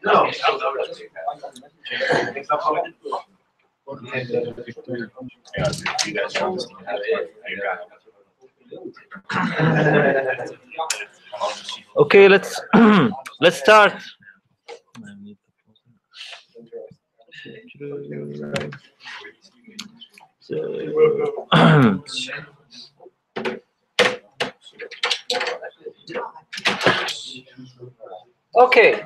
No. Okay, let's let's start. Okay,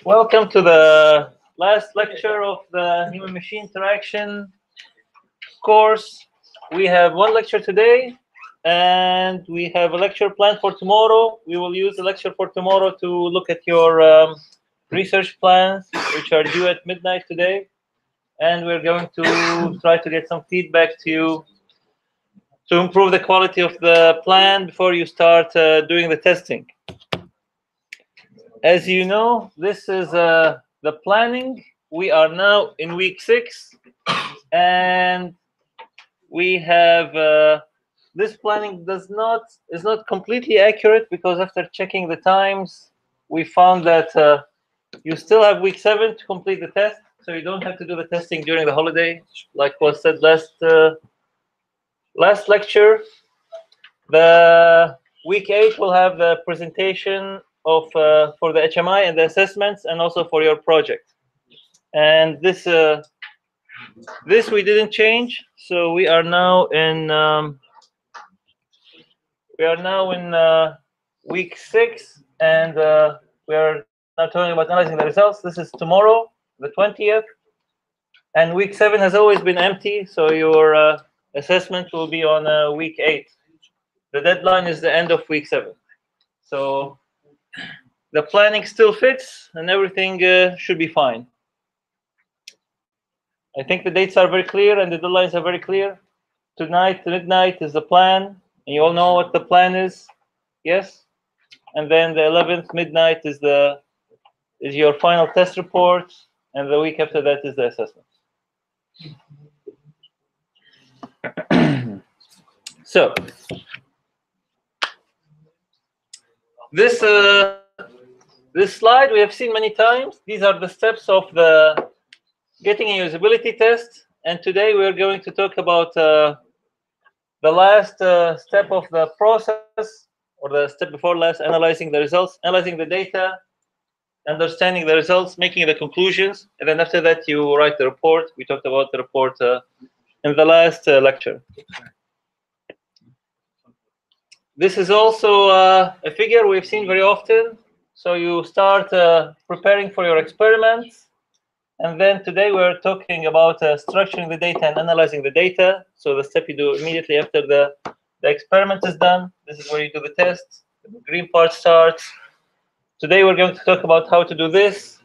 welcome to the last lecture of the human-machine interaction course. We have one lecture today, and we have a lecture planned for tomorrow. We will use the lecture for tomorrow to look at your research plans, which are due at midnight today. And we're going to try to get some feedback to you to improve the quality of the plan before you start doing the testing. As you know, this is the planning. We are now in week 6, and we have this planning is not completely accurate, because after checking the times, we found that you still have week 7 to complete the test, so you don't have to do the testing during the holiday, like was said last lecture. The week 8 will have the presentation of for the HMI and the assessments, and also for your project. And this we didn't change, so we are now in week 6, and we are now talking about analyzing the results. This is tomorrow, the 20th, and week 7 has always been empty, so your assessment will be on week 8. The deadline is the end of week 7, so the planning still fits, and everything should be fine. I think the dates are very clear and the deadlines are very clear. Tonight, midnight is the plan, and you all know what the plan is, yes? And then the 11th midnight is your final test report, and the week after that is the assessment. So this slide we have seen many times. These are the steps of the getting a usability test, and today we are going to talk about the last step of the process, or the step before last, analyzing the results, analyzing the data, understanding the results, making the conclusions, and then after that you write the report. We talked about the report in the last lecture. This is also a figure we've seen very often. So you start preparing for your experiments, and then today we're talking about structuring the data and analyzing the data. So the step you do immediately after the experiment is done. This is where you do the test. The green part starts. Today we're going to talk about how to do this.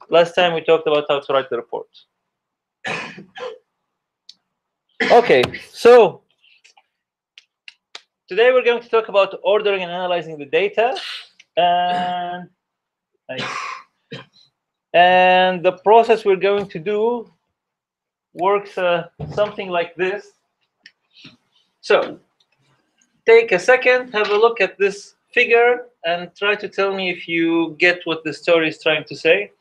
Last time we talked about how to write the report. Okay, so today we're going to talk about ordering and analyzing the data, and the process we're going to do works something like this. So take a second, have a look at this figure, and try to tell me if you get what the story is trying to say.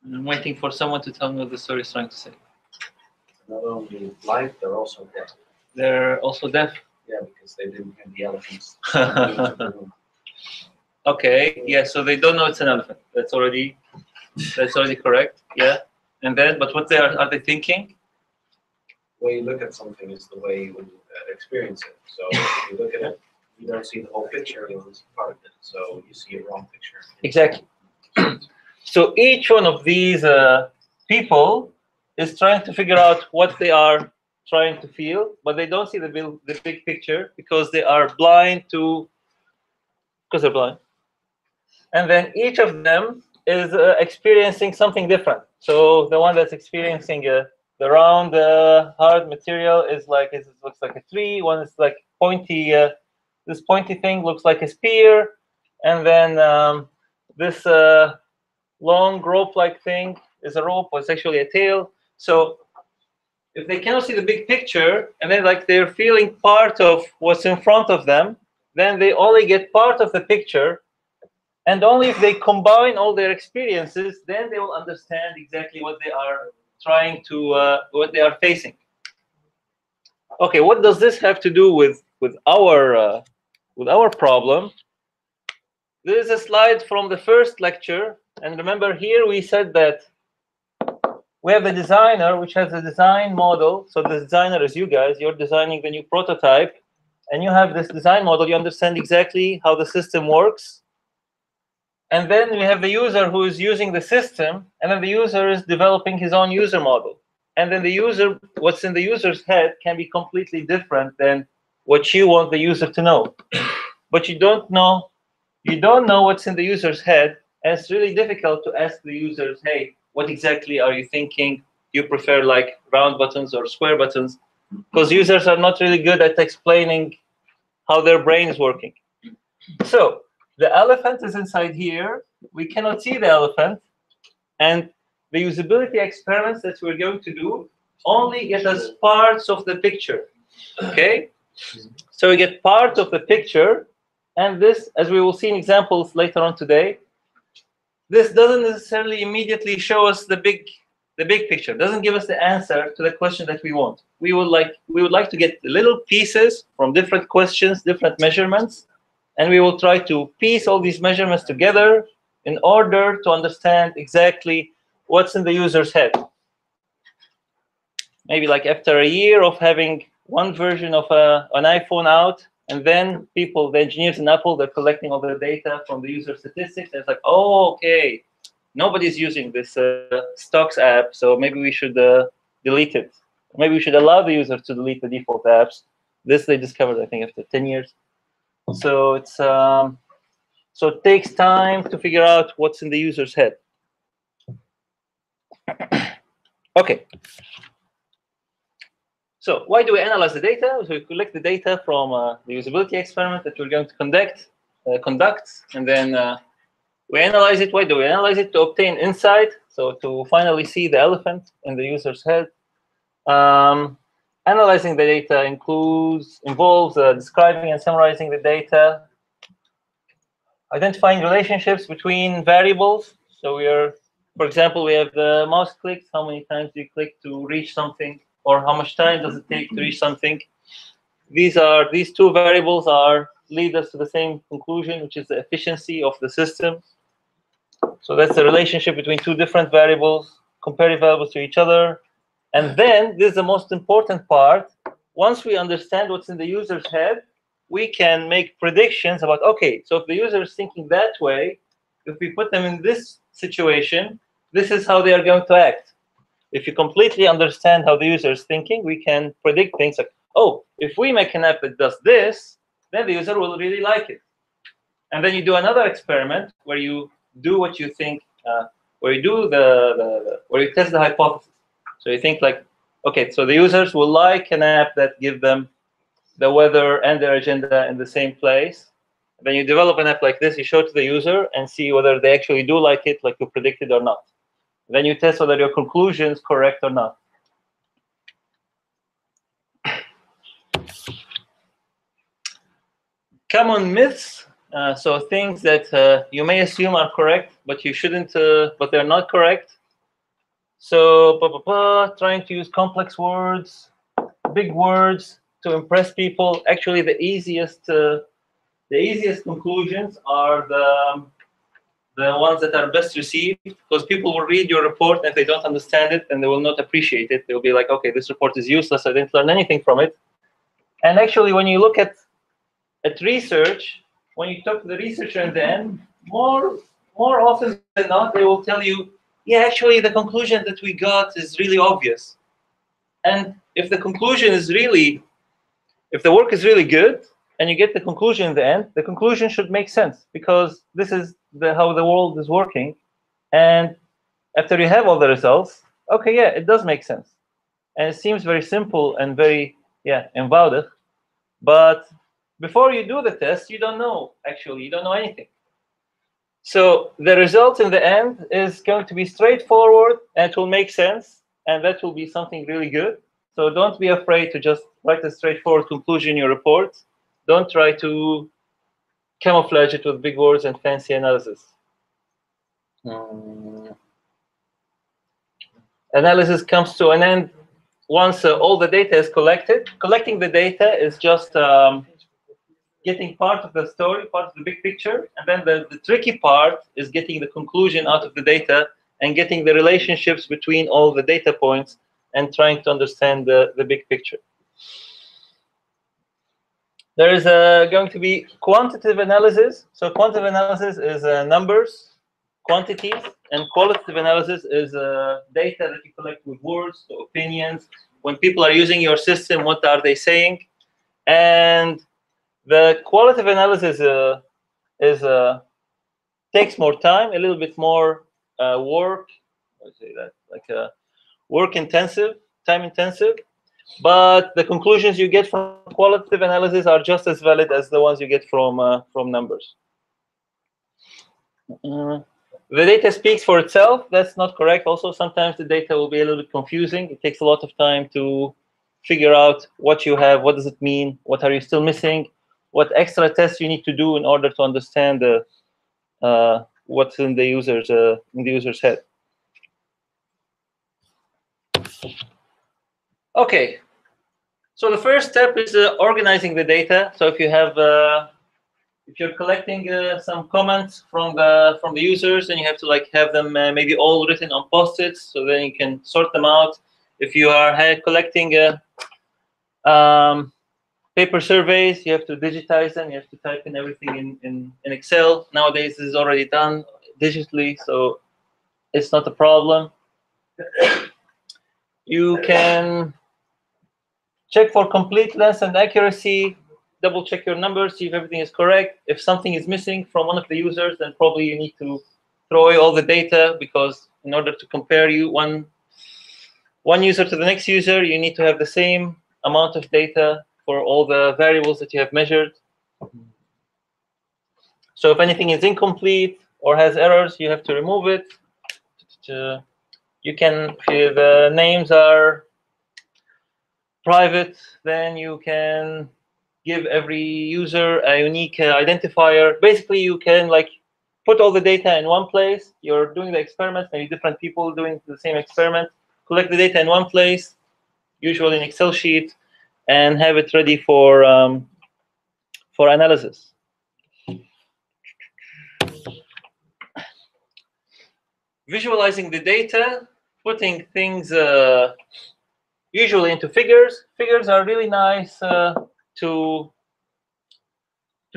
I'm waiting for someone to tell me what the story is trying to say. Not only blind, they're also deaf. They're also deaf? Yeah, because they didn't have the elephants. Okay, yeah, so they don't know it's an elephant. That's already correct. Yeah. And then, but what are they thinking? The way you look at something is the way you experience it. So if you look at it, you don't see the whole picture, you only see part of it. So you see a wrong picture. Exactly. So each one of these people is trying to figure out what they are trying to feel, but they don't see the big picture because they are blind because they're blind. And then each of them is experiencing something different. So the one that's experiencing the round hard material is like, it looks like a tree. One is like pointy. This pointy thing looks like a spear, and then this long rope-like thing is a rope, or it's actually a tail. So if they cannot see the big picture, and then like they're feeling part of what's in front of them, then they only get part of the picture. And only if they combine all their experiences, then they will understand exactly what they are trying to, what they are facing. Okay, what does this have to do with our problem? This is a slide from the first lecture, and remember here we said that we have the designer, which has a design model. So the designer is you guys. You're designing the new prototype, and you have this design model. You understand exactly how the system works. And then we have the user who is using the system, and then the user is developing his own user model. And then the user, what's in the user's head can be completely different than what you want the user to know. But you don't know what's in the user's head, and it's really difficult to ask the users, hey, what exactly are you thinking? Do you prefer like round buttons or square buttons? Because users are not really good at explaining how their brain is working. So the elephant is inside here. We cannot see the elephant. And the usability experiments that we're going to do only get us parts of the picture. Okay? So we get part of the picture. And this, as we will see in examples later on today, this doesn't necessarily immediately show us the big picture. It doesn't give us the answer to the question that we want. We would like to get the little pieces from different questions, different measurements, and we will try to piece all these measurements together in order to understand exactly what's in the user's head. Maybe like after a year of having one version of an iPhone out, and then the engineers in Apple, they're collecting all the data from the user statistics. And it's like, oh, okay, nobody's using this stocks app, so maybe we should delete it. Maybe we should allow the user to delete the default apps. This they discovered, I think, after 10 years. So it's so it takes time to figure out what's in the user's head. Okay. So why do we analyze the data? So we collect the data from the usability experiment that we're going to conduct, and then we analyze it. Why do we analyze it? To obtain insight, so to finally see the elephant in the user's head. Analyzing the data involves describing and summarizing the data, identifying relationships between variables. So for example, we have the mouse clicks. How many times do you click to reach something? Or how much time does it take to reach something? These two variables lead us to the same conclusion, which is the efficiency of the system. So that's the relationship between two different variables, comparative variables to each other. And then this is the most important part. Once we understand what's in the user's head, we can make predictions about, okay, so if the user is thinking that way, if we put them in this situation, this is how they are going to act. If you completely understand how the user is thinking, we can predict things like, oh, if we make an app that does this, then the user will really like it. And then you do another experiment where you do what you think, where you test the hypothesis. So you think like, okay, so the users will like an app that gives them the weather and their agenda in the same place. And then you develop an app like this, you show it to the user and see whether they actually do like it, like you predicted or not. Then you test whether your conclusion is correct or not. Common myths, so things that you may assume are correct, but you shouldn't, but they're not correct. So trying to use complex words, big words to impress people. Actually, the easiest conclusions are the ones that are best received, because people will read your report, and if they don't understand it, then they will not appreciate it. They'll be like, okay, this report is useless. I didn't learn anything from it. And actually, when you look at research, when you talk to the researcher in the end, more often than not, they will tell you, yeah, actually, the conclusion that we got is really obvious. And if the conclusion is if the work is really good, and you get the conclusion in the end, the conclusion should make sense, because this is how the world is working. And after you have all the results, okay, yeah, it does make sense. And it seems very simple and very, eenvoudig. But before you do the test, you don't know, actually. You don't know anything. So the result in the end is going to be straightforward, and it will make sense, and that will be something really good. So don't be afraid to just write a straightforward conclusion in your report. Don't try to camouflage it with big words and fancy analysis. Analysis comes to an end once all the data is collected. Collecting the data is just getting part of the story, part of the big picture, and then the tricky part is getting the conclusion out of the data and getting the relationships between all the data points and trying to understand the big picture. There is going to be quantitative analysis. So quantitative analysis is numbers, quantities, and qualitative analysis is data that you collect with words, so opinions. When people are using your system, what are they saying? And the qualitative analysis takes more time, a little bit more work. I say that like work intensive, time intensive. But the conclusions you get from qualitative analysis are just as valid as the ones you get from numbers. The data speaks for itself. That's not correct. Also, sometimes the data will be a little bit confusing. It takes a lot of time to figure out what you have, what does it mean, what are you still missing, what extra tests you need to do in order to understand what's in the user's head. Okay. So the first step is organizing the data. So if you have, if you're collecting some comments from the users, then you have to like have them maybe all written on post-its, so then you can sort them out. If you are collecting paper surveys, you have to digitize them. You have to type in everything in Excel. Nowadays, this is already done digitally, so it's not a problem. You can check for completeness and accuracy, double check your numbers, see if everything is correct. If something is missing from one of the users, then probably you need to throw away all the data, because in order to compare one user to the next user, you need to have the same amount of data for all the variables that you have measured. So if anything is incomplete or has errors, you have to remove it. You can, if the names are private, then you can give every user a unique identifier. Basically, you can like put all the data in one place. You're doing the experiment, maybe different people doing the same experiment. Collect the data in one place, usually in Excel sheet, and have it ready for analysis. Visualizing the data, putting things usually into figures. Figures are really nice to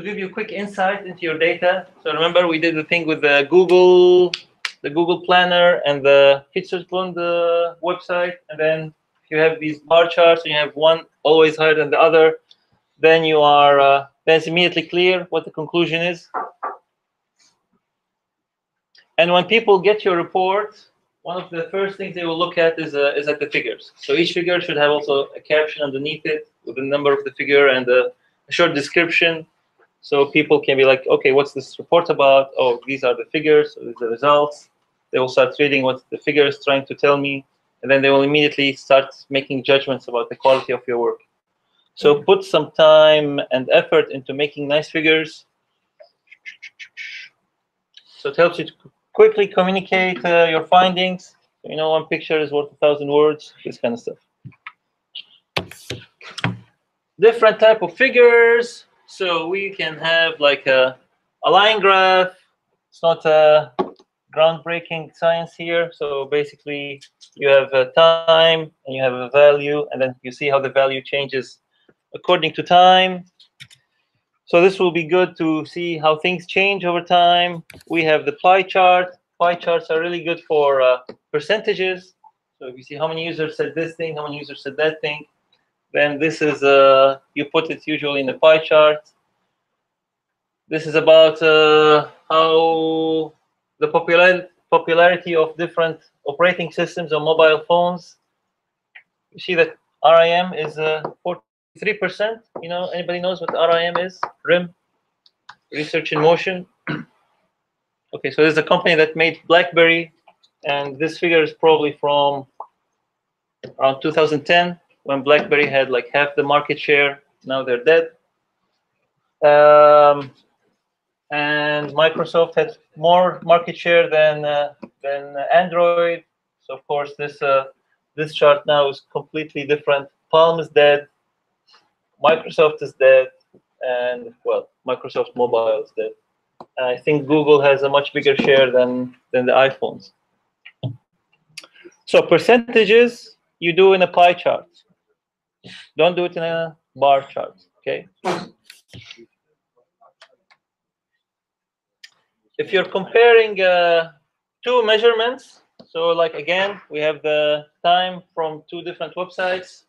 give you quick insight into your data. So remember, we did the thing with the Google Planner and the Hitzelsbund website, and then if you have these bar charts and you have one always higher than the other, then you are then it's immediately clear what the conclusion is. And when people get your report, one of the first things they will look at is at the figures. So each figure should have also a caption underneath it with the number of the figure and a short description. So people can be like, okay, what's this report about? Oh, these are the figures, so these are the results. They will start reading what the figure is trying to tell me, and then they will immediately start making judgments about the quality of your work. So put some time and effort into making nice figures. So it helps you to quickly communicate your findings. You know, one picture is worth 1,000 words, this kind of stuff. Different type of figures. So we can have like a line graph. It's not a groundbreaking science here. So basically, you have a time and you have a value, and then you see how the value changes according to time. So this will be good to see how things change over time. We have the pie chart. Pie charts are really good for percentages. So if you see how many users said this thing, how many users said that thing, then this is, you put it usually in the pie chart. This is about how the popularity of different operating systems on mobile phones. You see that RIM is 43%. You know, anybody knows what RIM is? RIM, research in motion. Okay, so there's a company that made BlackBerry, and this figure is probably from around 2010, when BlackBerry had like half the market share. Now they're dead. And Microsoft had more market share than Android. So of course this chart now is completely different. Palm is dead, Microsoft is dead, and well, Microsoft Mobile is dead. I think Google has a much bigger share than the iPhones. So percentages you do in a pie chart. Don't do it in a bar chart, okay? If you're comparing two measurements, so like again, we have the time from two different websites,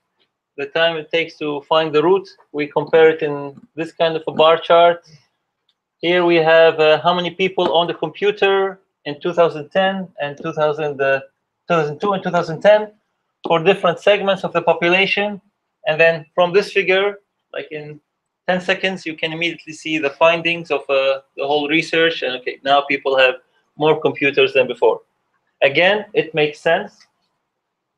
the time it takes to find the route, we compare it in this kind of a bar chart. Here we have how many people on the computer in 2010 and 2002 and 2010 for different segments of the population. And then from this figure, like in 10 seconds, you can immediately see the findings of the whole research. And okay, now people have more computers than before. Again, it makes sense.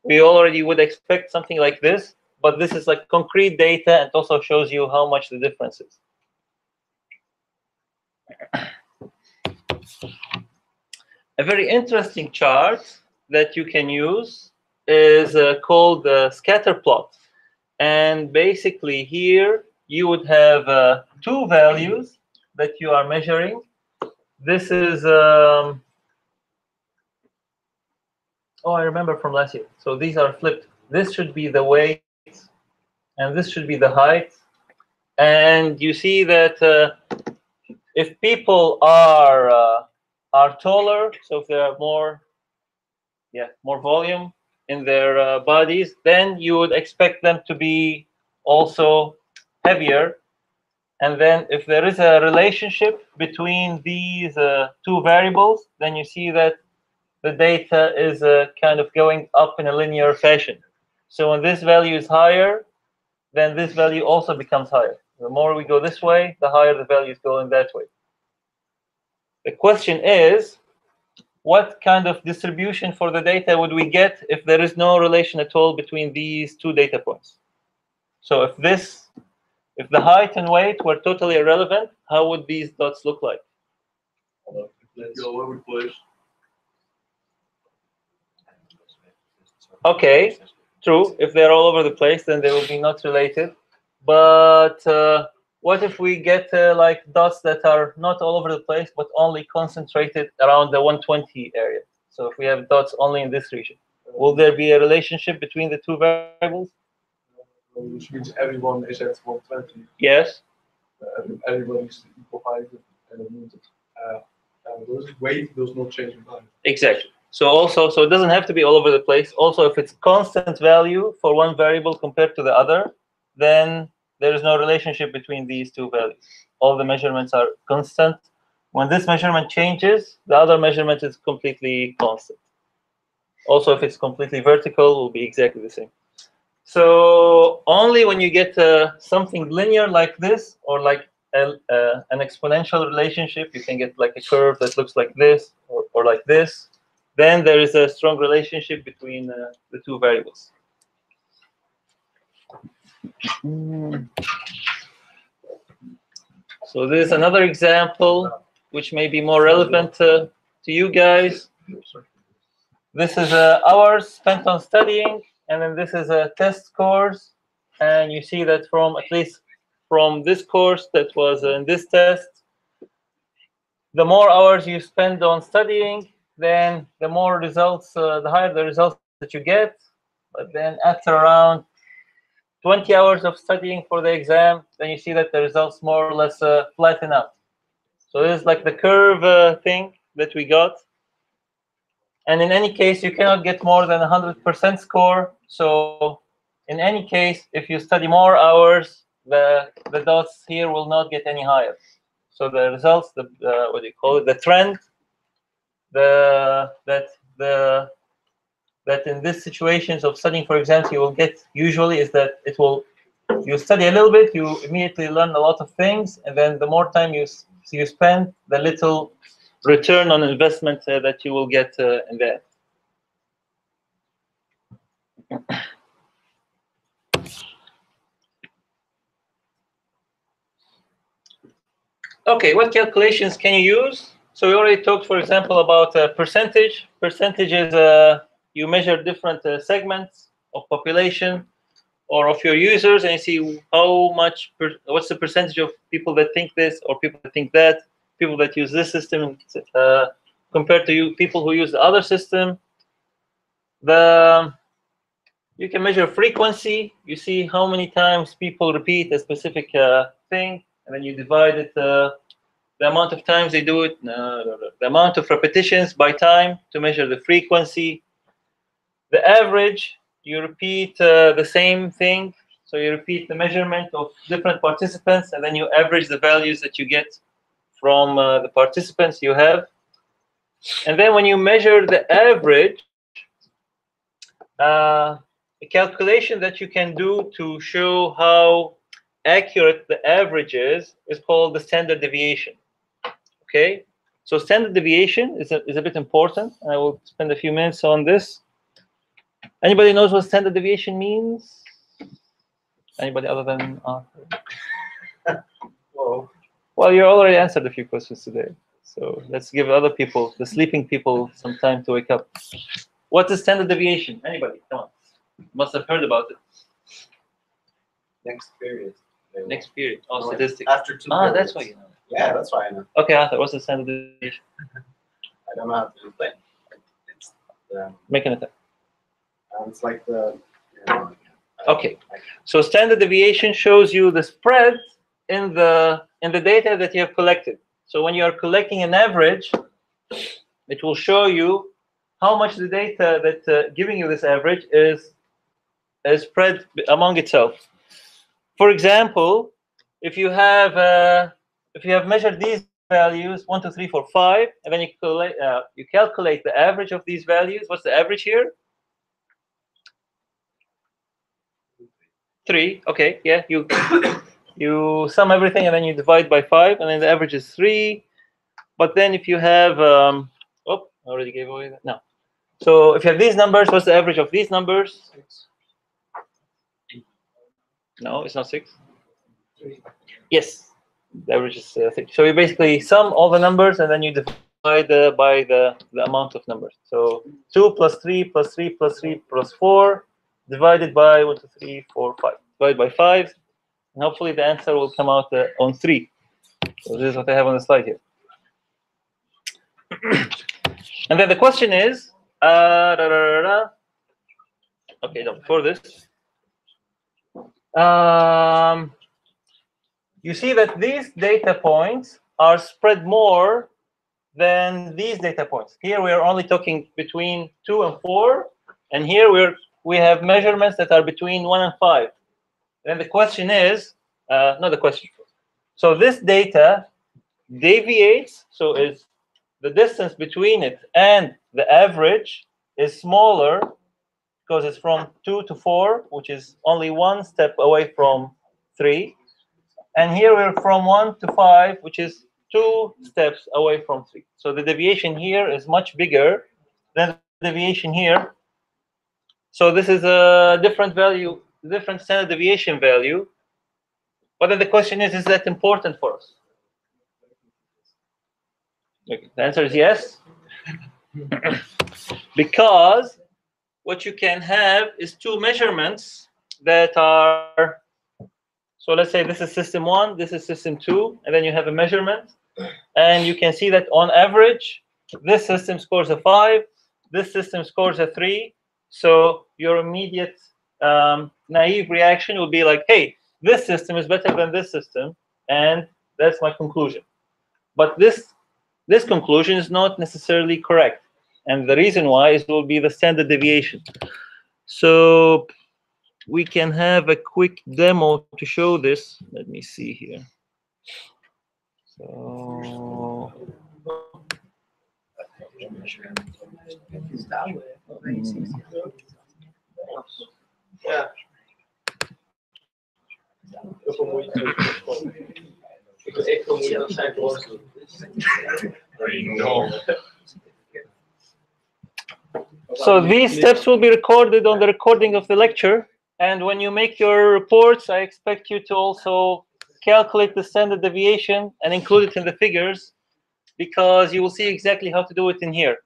We already would expect something like this, but this is like concrete data and also shows you how much the difference is. A very interesting chart that you can use is called the scatter plot. And basically here you would have two values that you are measuring. This is, oh, I remember from last year. So these are flipped. This should be the weight, and this should be the height. And you see that if people are taller, so if there are more volume in their bodies, then you would expect them to be also heavier. And then if there is a relationship between these two variables, then you see that the data is kind of going up in a linear fashion. So when this value is higher, then this value also becomes higher. The more we go this way, the higher the value is going that way. The question is, what kind of distribution for the data would we get if there is no relation at all between these two data points? So if the height and weight were totally irrelevant, how would these dots look like? They'd go all over the place. Okay, true. If they're all over the place, then they will be not related. But what if we get like dots that are not all over the place, but only concentrated around the 120 area? So if we have dots only in this region, will there be a relationship between the two variables? Which means everyone is at 120. Yes. Everybody is equal height, and it means weight does not change in time. Exactly. So it doesn't have to be all over the place. Also, if it's constant value for one variable compared to the other, then there is no relationship between these two values. All the measurements are constant. When this measurement changes, the other measurement is completely constant. Also, if it's completely vertical, it will be exactly the same. So only when you get something linear like this, or like an exponential relationship, you can get like a curve that looks like this, or like this, then there is a strong relationship between the two variables. So this is another example which may be more relevant to you guys. This is hours spent on studying, and then this is a test scores. And you see that at least from this course that was in this test, the more hours you spend on studying, then the more results, the higher the results that you get. But then after around 20 hours of studying for the exam, then you see that the results more or less flatten out. So this is like the curve thing that we got. And in any case, you cannot get more than 100% score. So in any case, if you study more hours, the dots here will not get any higher. So the results, what do you call it? The trend, that in these situations of studying for exams you will get usually is that you study a little bit, you immediately learn a lot of things, and then the more time you spend, the little return on investment that you will get in that. Okay, what calculations can you use? So we already talked, for example, about percentage. Percentage is you measure different segments of population or of your users, and you see how much, what's the percentage of people that think this or people that think that, people that use this system compared to people who use the other system. You can measure frequency. You see how many times people repeat a specific thing, and then you divide it the amount of times they do it, the amount of repetitions by time to measure the frequency. The average, you repeat the same thing. So you repeat the measurement of different participants, and then you average the values that you get from the participants you have. And then when you measure the average, a calculation that you can do to show how accurate the average is called the standard deviation. Okay, so standard deviation is a bit important. I will spend a few minutes on this. Anybody knows what standard deviation means? Anybody other than Arthur? Whoa. Well, you already answered a few questions today. So let's give other people, the sleeping people, some time to wake up. What is standard deviation? Anybody? Come on. You must have heard about it. Next period. Next period. Oh, statistics. After 2 periods. That's why you know. Yeah, that's why I know. Okay, Arthur, what's the standard deviation? I don't know how to explain. It's Making it up. it's like the. Okay, so standard deviation shows you the spread in the data that you have collected. So when you are collecting an average, it will show you how much the data that giving you this average is spread among itself. For example, if you have measured these values 1, 2, 3, 4, 5, and then you calculate the average of these values. What's the average here? 3. Okay, yeah, you sum everything and then you divide by 5, and then the average is 3. But then if you have I already gave away that. No. So if you have these numbers, what's the average of these numbers? 6. No, it's not 6. 3. Yes, the average is 3. So you basically sum all the numbers and then you divide by the amount of numbers. So 2 plus 3 plus 3 plus 3 plus 4 divided by 1, 2, 3, 4, 5. Divided by 5, and hopefully the answer will come out on 3. So this is what I have on the slide here. And then the question is, okay, no, before this, you see that these data points are spread more than these data points. Here we are only talking between 2 and 4, and here we have measurements that are between 1 and 5. Then the question is, not the question. So this data deviates, so is the distance between it and the average is smaller because it's from 2 to 4, which is only 1 step away from 3. And here we're from 1 to 5, which is 2 steps away from 3. So the deviation here is much bigger than the deviation here. So this is a different value, different standard deviation value. But then the question is that important for us? Okay, the answer is yes. Because what you can have is 2 measurements that are, so let's say this is system 1, this is system 2, and then you have a measurement, and you can see that on average, this system scores a 5, this system scores a 3, so your immediate naive reaction will be like, hey, this system is better than this system, and that's my conclusion. But this conclusion is not necessarily correct, and the reason why is will be the standard deviation. So we can have a quick demo to show this. Let me see here. So Yeah. No. So these steps will be recorded on the recording of the lecture. And when you make your reports, I expect you to also calculate the standard deviation and include it in the figures, because you will see exactly how to do it in here.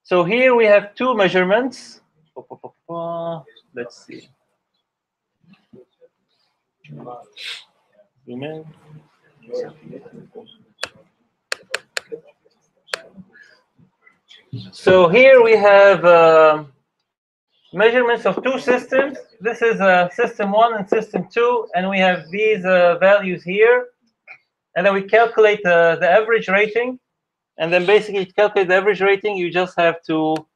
So here we have two measurements. Let's see. Zoom in. So here we have measurements of two systems. This is system 1 and system 2, and we have these values here. And then we calculate the average rating. And then basically to calculate the average rating, you just have to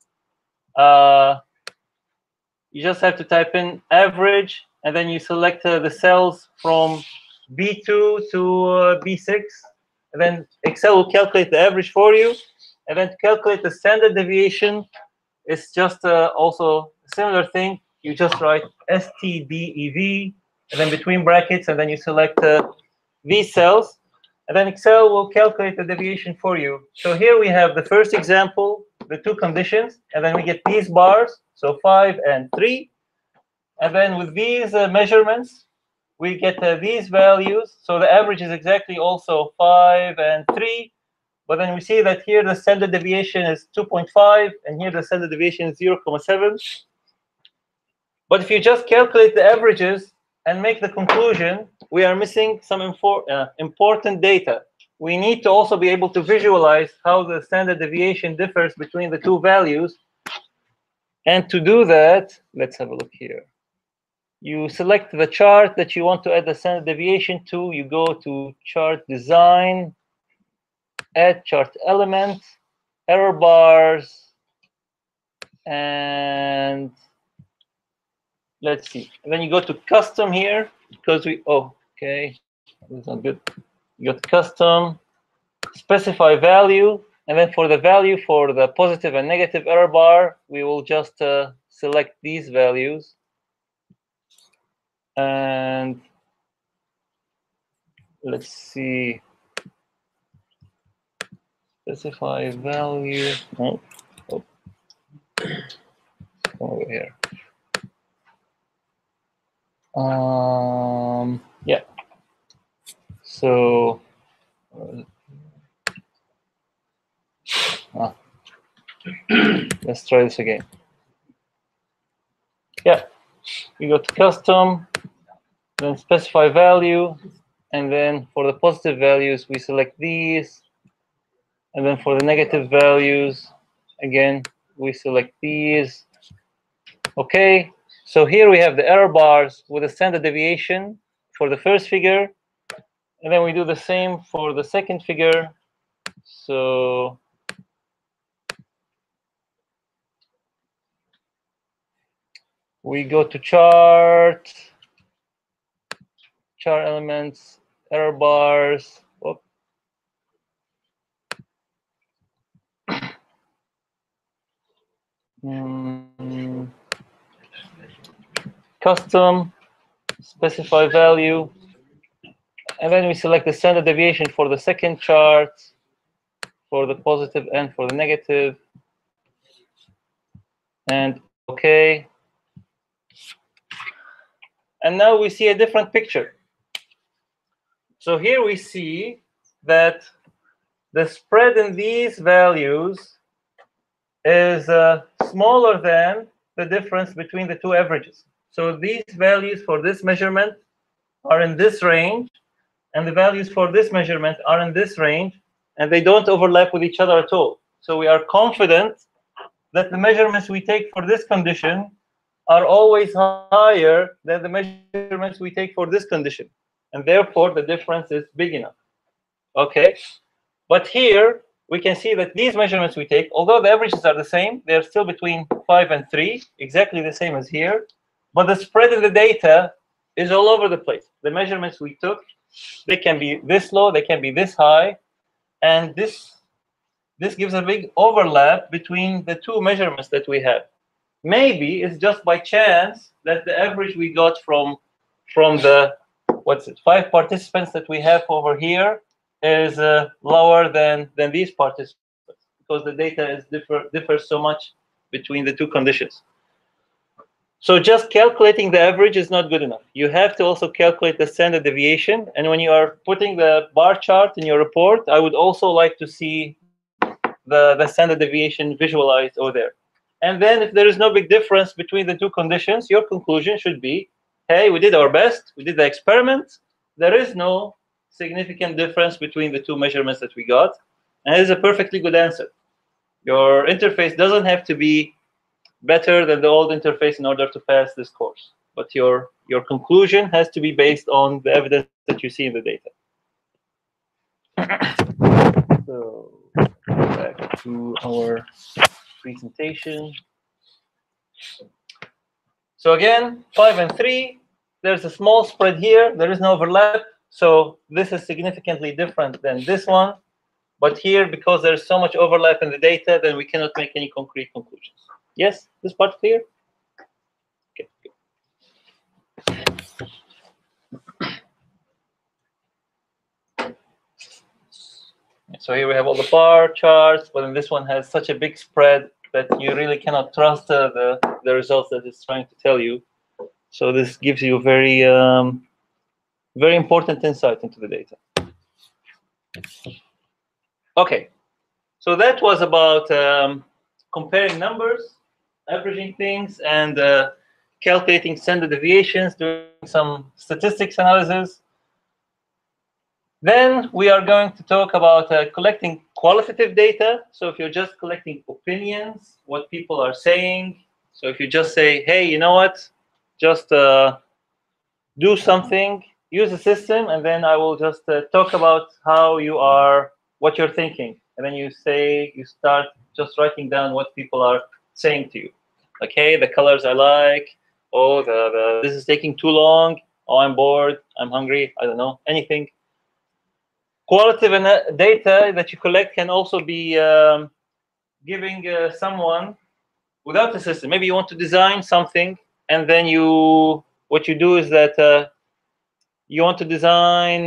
type in average, and then you select the cells from B2 to B6, and then Excel will calculate the average for you. And then to calculate the standard deviation, it's just also a similar thing. You just write STDEV, and then between brackets, and then you select these cells, and then Excel will calculate the deviation for you. So here we have the first example, the two conditions, and then we get these bars, so 5 and 3. And then with these measurements, we get these values. So the average is exactly also 5 and 3. But then we see that here the standard deviation is 2.5, and here the standard deviation is 0.7. But if you just calculate the averages and make the conclusion, we are missing some important data. We need to also be able to visualize how the standard deviation differs between the two values. And to do that, let's have a look here. You select the chart that you want to add the standard deviation to. You go to chart design, add chart element, error bars, and let's see. And then you go to custom here, because okay, that's not good. You go to custom, specify value, and then for the value for the positive and negative error bar, we will just select these values. And let's see. Specify value. Oh. Over here. Yeah. So let's try this again. Yeah. We go to custom, then specify value, and then for the positive values, we select these. And then for the negative values, again, we select these. Okay, so here we have the error bars with the standard deviation for the first figure. And then we do the same for the second figure. So we go to chart elements, error bars. Custom, specify value, and then we select the standard deviation for the second chart, for the positive and for the negative, and okay. And now we see a different picture. So here we see that the spread in these values is smaller than the difference between the two averages. So these values for this measurement are in this range, and the values for this measurement are in this range, and they don't overlap with each other at all. So we are confident that the measurements we take for this condition are always higher than the measurements we take for this condition, and therefore the difference is big enough. Okay, but here we can see that these measurements we take, although the averages are the same, they're still between 5 and 3, exactly the same as here, but the spread in the data is all over the place. The measurements we took, they can be this low, they can be this high, and this gives a big overlap between the two measurements that we have. Maybe it's just by chance that the average we got from the 5 participants that we have over here is lower than these participants because the data is differs so much between the two conditions. So just calculating the average is not good enough. You have to also calculate the standard deviation. And when you are putting the bar chart in your report, I would also like to see the standard deviation visualized over there. And then if there is no big difference between the two conditions, your conclusion should be, hey, we did our best, we did the experiment, there is no significant difference between the two measurements that we got, and it is a perfectly good answer. Your interface doesn't have to be better than the old interface in order to pass this course, but your conclusion has to be based on the evidence that you see in the data. So back to our presentation. So again, 5 and 3, there's a small spread here. There is no overlap. So this is significantly different than this one. But here, because there's so much overlap in the data, then we cannot make any concrete conclusions. Yes, this part clear? Okay. So here we have all the bar charts, but then this one has such a big spread that you really cannot trust the results that it's trying to tell you. So this gives you a very, very important insight into the data. Okay, so that was about comparing numbers, averaging things, and calculating standard deviations, doing some statistics analysis. Then we are going to talk about collecting qualitative data. So if you're just collecting opinions, what people are saying. So if you just say, hey, you know what, just do something, use a system, and then I will just talk about how you are, what you're thinking. And then you start just writing down what people are saying to you. Like, hey, the colors I like. Oh, this is taking too long. Oh, I'm bored. I'm hungry. I don't know, anything. Qualitative data that you collect can also be giving someone without a system. Maybe you want to design something, and then what you do is that you want to design,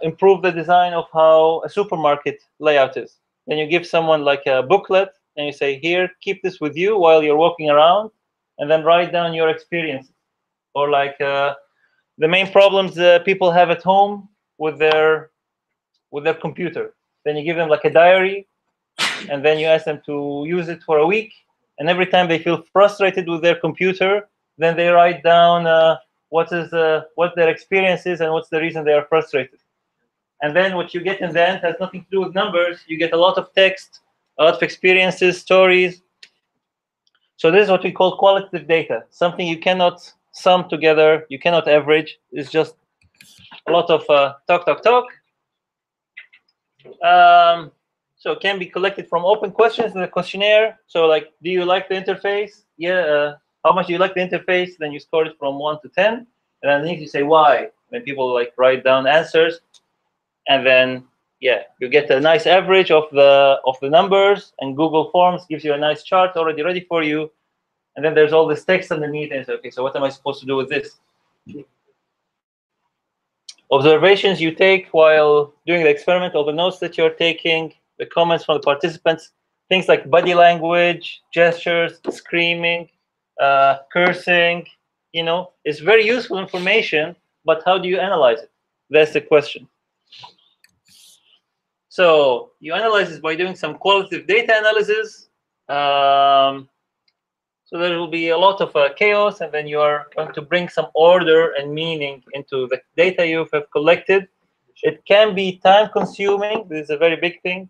improve the design of how a supermarket layout is. Then you give someone like a booklet, and you say, here, keep this with you while you're walking around, and then write down your experience. Or like the main problems people have at home with their computer. Then you give them like a diary, and then you ask them to use it for a week. And every time they feel frustrated with their computer, then they write down what their experience is and what's the reason they are frustrated. And then what you get in the end has nothing to do with numbers. You get a lot of text, a lot of experiences, stories. So this is what we call qualitative data, something you cannot sum together, you cannot average. It's just a lot of talk. So it can be collected from open questions in the questionnaire. So like, do you like the interface? Yeah. How much do you like the interface? Then you score it from 1 to 10. And underneath you say why. Then people like write down answers. And then, yeah, you get a nice average of the numbers. And Google Forms gives you a nice chart already ready for you. And then there's all this text underneath. And say, okay, so what am I supposed to do with this? Observations you take while doing the experiment, all the notes that you're taking, the comments from the participants, things like body language, gestures, screaming, cursing, is very useful information, but how do you analyze it? That's the question. So you analyze this by doing some qualitative data analysis. So there will be a lot of chaos, and then you are going to bring some order and meaning into the data you have collected. It can be time-consuming. This is a very big thing.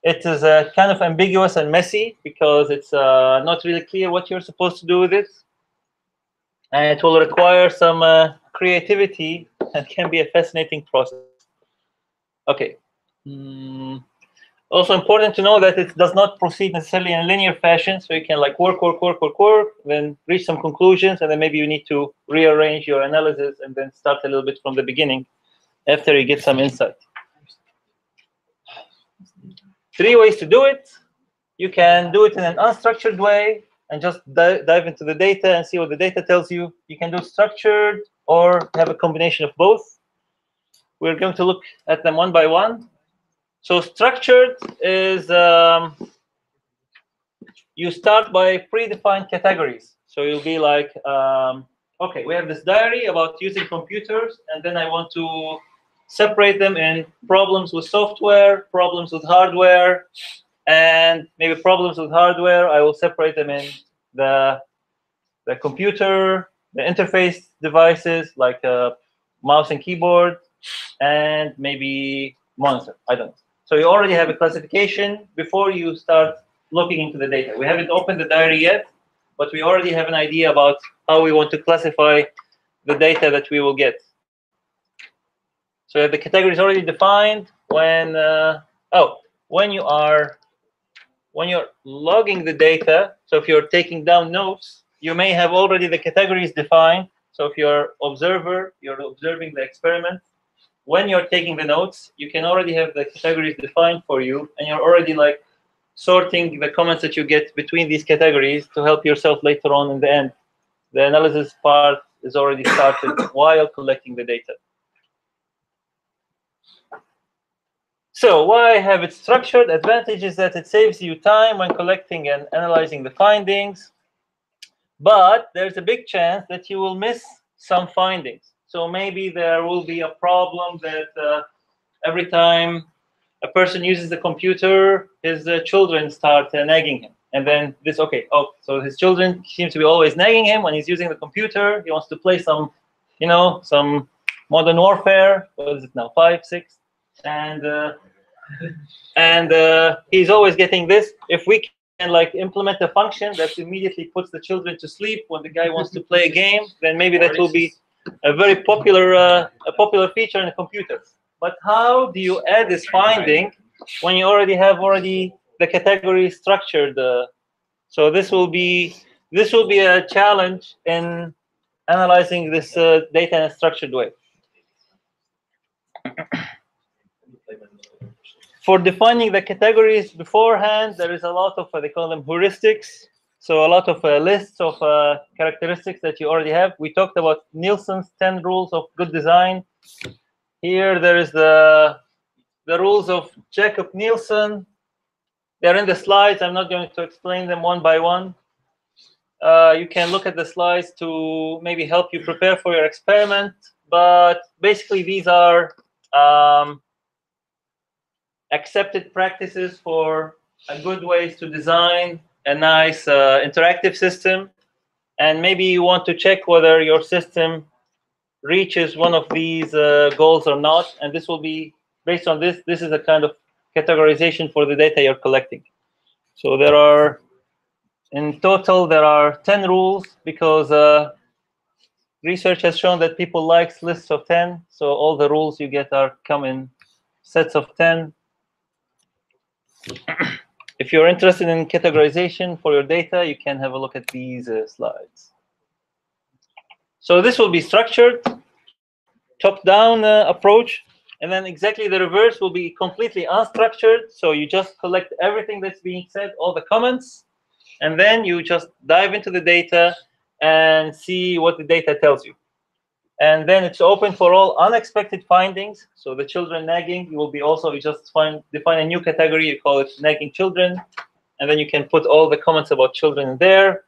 It is kind of ambiguous and messy because it's not really clear what you're supposed to do with it. And it will require some creativity and can be a fascinating process. Okay. Also important to know that it does not proceed necessarily in a linear fashion. So you can like work, then reach some conclusions, and then maybe you need to rearrange your analysis and then start a little bit from the beginning after you get some insight. 3 ways to do it. You can do it in an unstructured way and just dive into the data and see what the data tells you. You can do structured or have a combination of both. we're going to look at them one by one. So structured is you start by predefined categories. So you'll be like, okay, we have this diary about using computers, and then I want to separate them in problems with software, problems with hardware, and maybe problems with hardware, I will separate them in the computer, the interface devices like a mouse and keyboard, and maybe monitor. I don't know. So you already have a classification before you start looking into the data. We haven't opened the diary yet, but we already have an idea about how we want to classify the data that we will get. So the category is already defined. When when you're logging the data, so if you're taking down notes, you may have already the categories defined. So if you're observer, you're observing the experiment. When you're taking the notes, you can already have the categories defined for you, and you're already like sorting the comments that you get between these categories to help yourself later on in the end. The analysis part is already started while collecting the data. So why have it structured? Advantage is that it saves you time when collecting and analyzing the findings, but there's a big chance that you will miss some findings. So maybe there will be a problem that every time a person uses the computer, his children start nagging him. And then this, okay, oh, so his children seem to be always nagging him when he's using the computer. He wants to play some, you know, some Modern Warfare. What is it now, 5, 6? And he's always getting this. If we can like implement a function that immediately puts the children to sleep when the guy wants to play a game, then maybe that will be a very popular feature in the computers. But how do you add this finding when you already have the category structured? So this will be a challenge in analyzing this data in a structured way. For defining the categories beforehand, there is a lot of, they call them heuristics. So a lot of lists of characteristics that you already have. We talked about Nielsen's 10 rules of good design. Here there is the rules of Jacob Nielsen. They're in the slides. I'm not going to explain them one by one. You can look at the slides to maybe help you prepare for your experiment. But basically, these are accepted practices for good ways to design a nice interactive system. And maybe you want to check whether your system reaches one of these goals or not. And this will be based on this. This is a kind of categorization for the data you're collecting. So there are, in total, there are 10 rules because research has shown that people like lists of 10. So all the rules you get come in sets of 10. If you're interested in categorization for your data, you can have a look at these slides. So this will be structured, top-down approach, and then exactly the reverse will be completely unstructured. So you just collect everything that's being said, all the comments, and then you just dive into the data and see what the data tells you. And then it's open for all unexpected findings. So the children nagging, you just define a new category, you call it nagging children, and then you can put all the comments about children in there.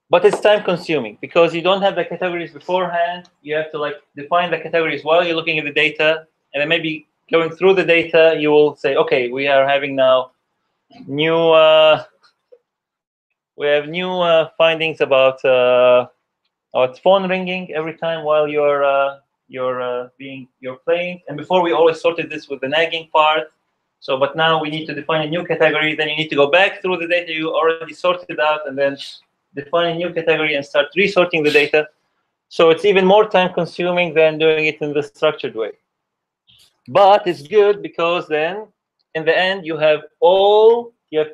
But it's time consuming because you don't have the categories beforehand. You have to like define the categories while you're looking at the data, and then maybe going through the data, you will say, okay, we are having now new findings about phone ringing every time while you're playing. And before we always sorted this with the nagging part. So, but now we need to define a new category. Then you need to go back through the data you already sorted out, and then define a new category and start resorting the data. So it's even more time consuming than doing it in the structured way. But it's good because then in the end you have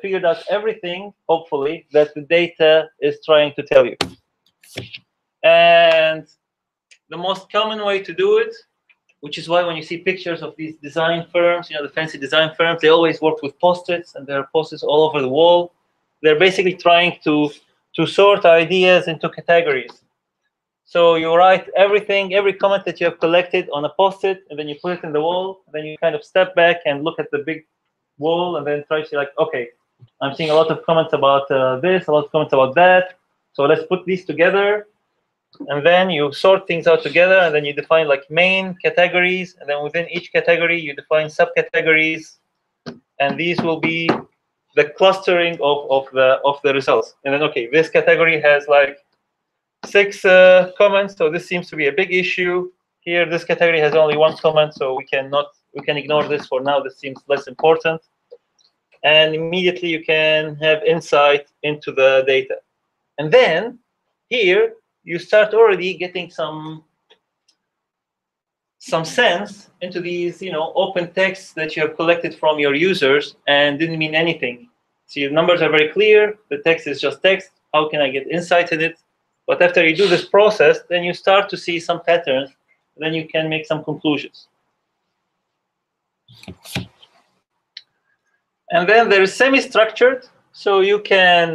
figured out everything, hopefully, that the data is trying to tell you. And the most common way to do it, which is why when you see pictures of these design firms, the fancy design firms, they always work with post-its, and there are post-its all over the wall. They're basically trying to to sort ideas into categories. So you write everything, every comment that you have collected on a post-it, and then you put it in the wall. And then you kind of step back and look at the big wall, and then try to see like, okay, I'm seeing a lot of comments about this, a lot of comments about that. So let's put these together. And then you sort things out together, and then you define like main categories, and then within each category you define subcategories, and these will be the clustering of the results. And then okay, this category has like 6 comments, so this seems to be a big issue. Here, this category has only 1 comment, so we can ignore this for now. This seems less important. And immediately you can have insight into the data. And then here you start already getting some sense into these, open texts that you have collected from your users and didn't mean anything. So your numbers are very clear. The text is just text. How can I get insight in it? But after you do this process, then you start to see some patterns. Then you can make some conclusions. And then there is semi-structured. So you can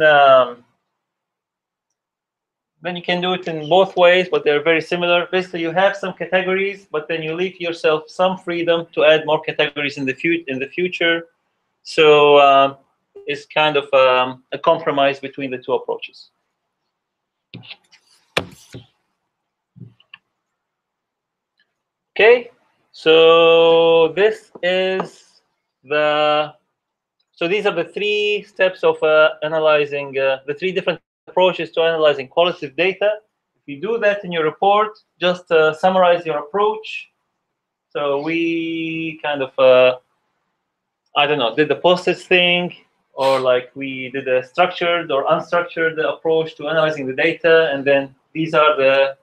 then you can do it in both ways, but they're very similar. Basically, you have some categories, but then you leave yourself some freedom to add more categories in the future. So it's kind of a compromise between the two approaches. Okay, so this is so these are the 3 steps of analyzing the 3 different approaches to analyzing qualitative data. If you do that in your report, just summarize your approach. So we kind of, I don't know, did the post-it thing, or like we did a structured or unstructured approach to analyzing the data, and then these are the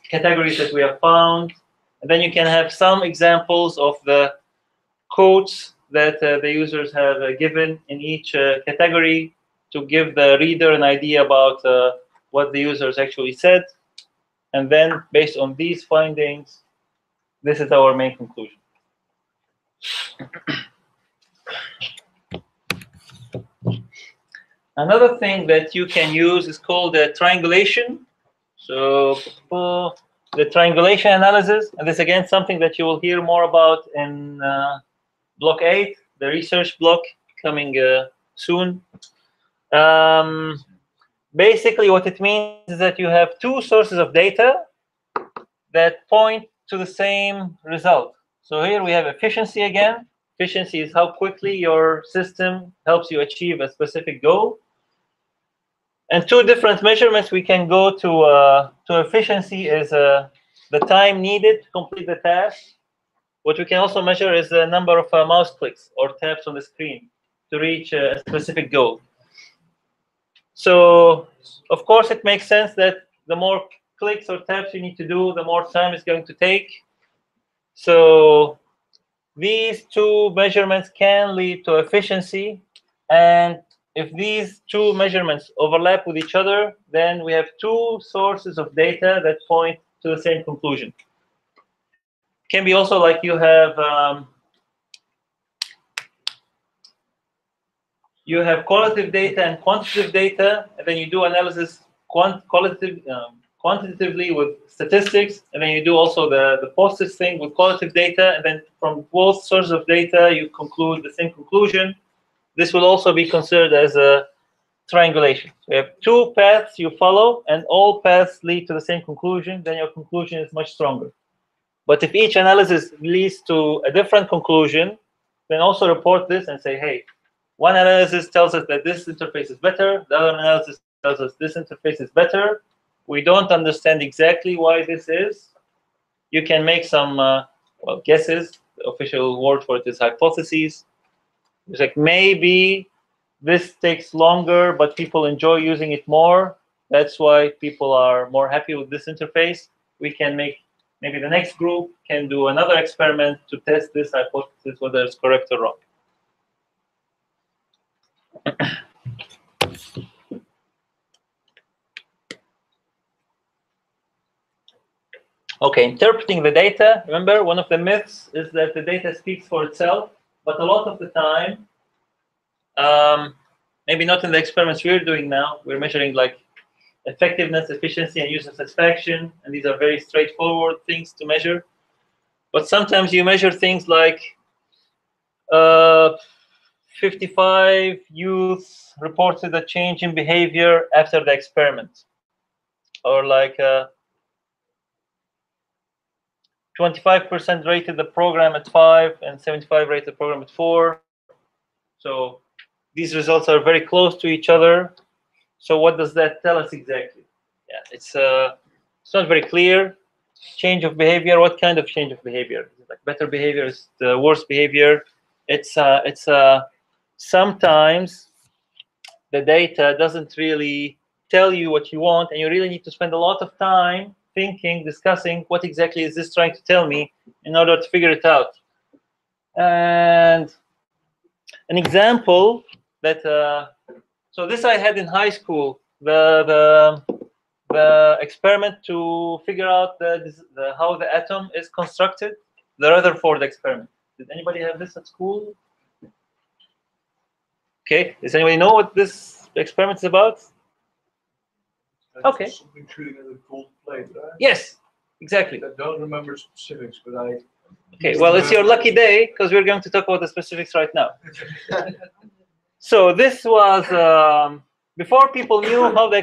categories that we have found. And then you can have some examples of the quotes that the users have given in each category to give the reader an idea about what the users actually said. And then based on these findings, this is our main conclusion. Another thing that you can use is called triangulation. So the triangulation analysis, and this again something that you will hear more about in block 8, the research block coming soon. Basically, what it means is that you have 2 sources of data that point to the same result. So here we have efficiency again. Efficiency is how quickly your system helps you achieve a specific goal. And 2 different measurements we can go to efficiency is the time needed to complete the task. What we can also measure is the number of mouse clicks or taps on the screen to reach a specific goal. So, of course, it makes sense that the more clicks or taps you need to do, the more time it's going to take. So these 2 measurements can lead to efficiency. And if these 2 measurements overlap with each other, then we have 2 sources of data that point to the same conclusion. It can be also like you have qualitative data and quantitative data, and then you do analysis quantitatively with statistics, and then you do also the post-it thing with qualitative data, and then from both sources of data you conclude the same conclusion. This will also be considered as a triangulation. So you have 2 paths you follow, and all paths lead to the same conclusion, then your conclusion is much stronger. But if each analysis leads to a different conclusion, then also report this and say, hey, one analysis tells us that this interface is better, the other analysis tells us this interface is better. We don't understand exactly why this is. You can make some guesses. The official word for it is hypotheses. It's like maybe this takes longer, but people enjoy using it more. That's why people are more happy with this interface. We can make, maybe the next group can do another experiment to test this hypothesis, whether it's correct or wrong. Okay, interpreting the data. Remember, one of the myths is that the data speaks for itself, but a lot of the time, maybe not in the experiments we're doing now, we're measuring like effectiveness, efficiency, and user satisfaction. And these are very straightforward things to measure. But sometimes you measure things like 55 youths reported a change in behavior after the experiment, or like 25% rated the program at 5 and 75 rated the program at 4. So these results are very close to each other. So what does that tell us exactly? Yeah, it's not very clear. Change of behavior. What kind of change of behavior? Is it like better behavior? Is the worse behavior? It's sometimes the data doesn't really tell you what you want, and you really need to spend a lot of time thinking, discussing what exactly is this trying to tell me in order to figure it out. And an example that so this I had in high school, the experiment to figure out how the atom is constructed, the Rutherford experiment. Did anybody have this at school? Okay, does anybody know what this experiment is about? Okay. Something shooting at a gold plate, right? Yes, exactly. I don't remember specifics, but I. Okay, well, it's your lucky day because we're going to talk about the specifics right now. So this was before people knew how the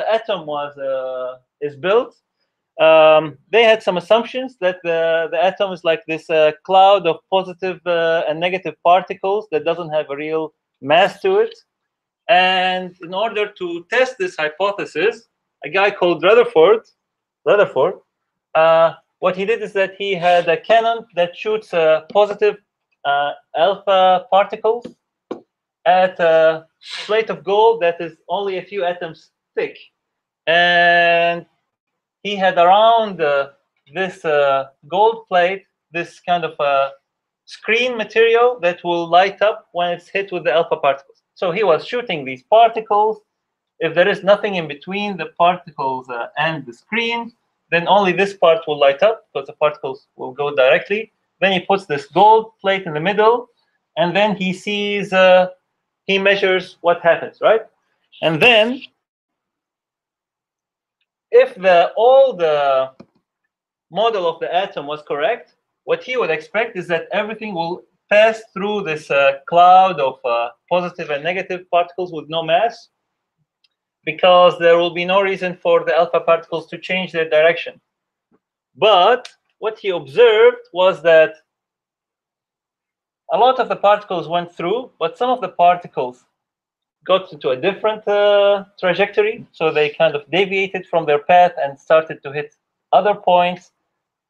atom is built. They had some assumptions that the atom is like this cloud of positive and negative particles that doesn't have a real mass to it. And in order to test this hypothesis, a guy called Rutherford, what he did is that he had a cannon that shoots positive alpha particles at a plate of gold that is only a few atoms thick. And he had around this gold plate this kind of screen material that will light up when it's hit with the alpha particles. So he was shooting these particles. If there is nothing in between the particles and the screen, then only this part will light up because the particles will go directly. Then he puts this gold plate in the middle, and then he sees, he measures what happens, right? And then, if all the model of the atom was correct, what he would expect is that everything will pass through this cloud of positive and negative particles with no mass, because there will be no reason for the alpha particles to change their direction. But what he observed was that a lot of the particles went through, but some of the particles got into a different trajectory. So they kind of deviated from their path and started to hit other points.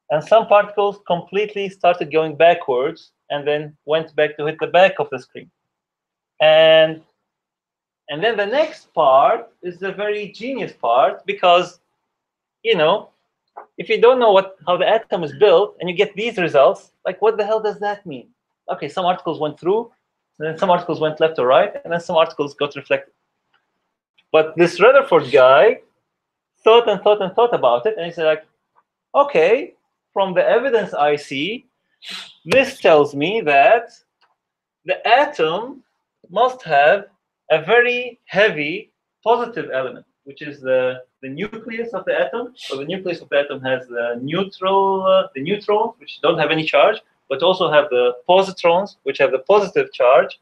And some particles completely started going backwards and then went back to hit the back of the screen. And then the next part is the very genius part, because, you know, if you don't know how the atom is built and you get these results, like, what the hell does that mean? Okay, some articles went through, and then some articles went left or right, and then some articles got reflected. But this Rutherford guy thought and thought and thought about it, and he said, like, okay, from the evidence I see, this tells me that the atom must have a very heavy positive element, which is the nucleus of the atom. So the nucleus of the atom has the neutrons, which don't have any charge, but also have the positrons, which have the positive charge.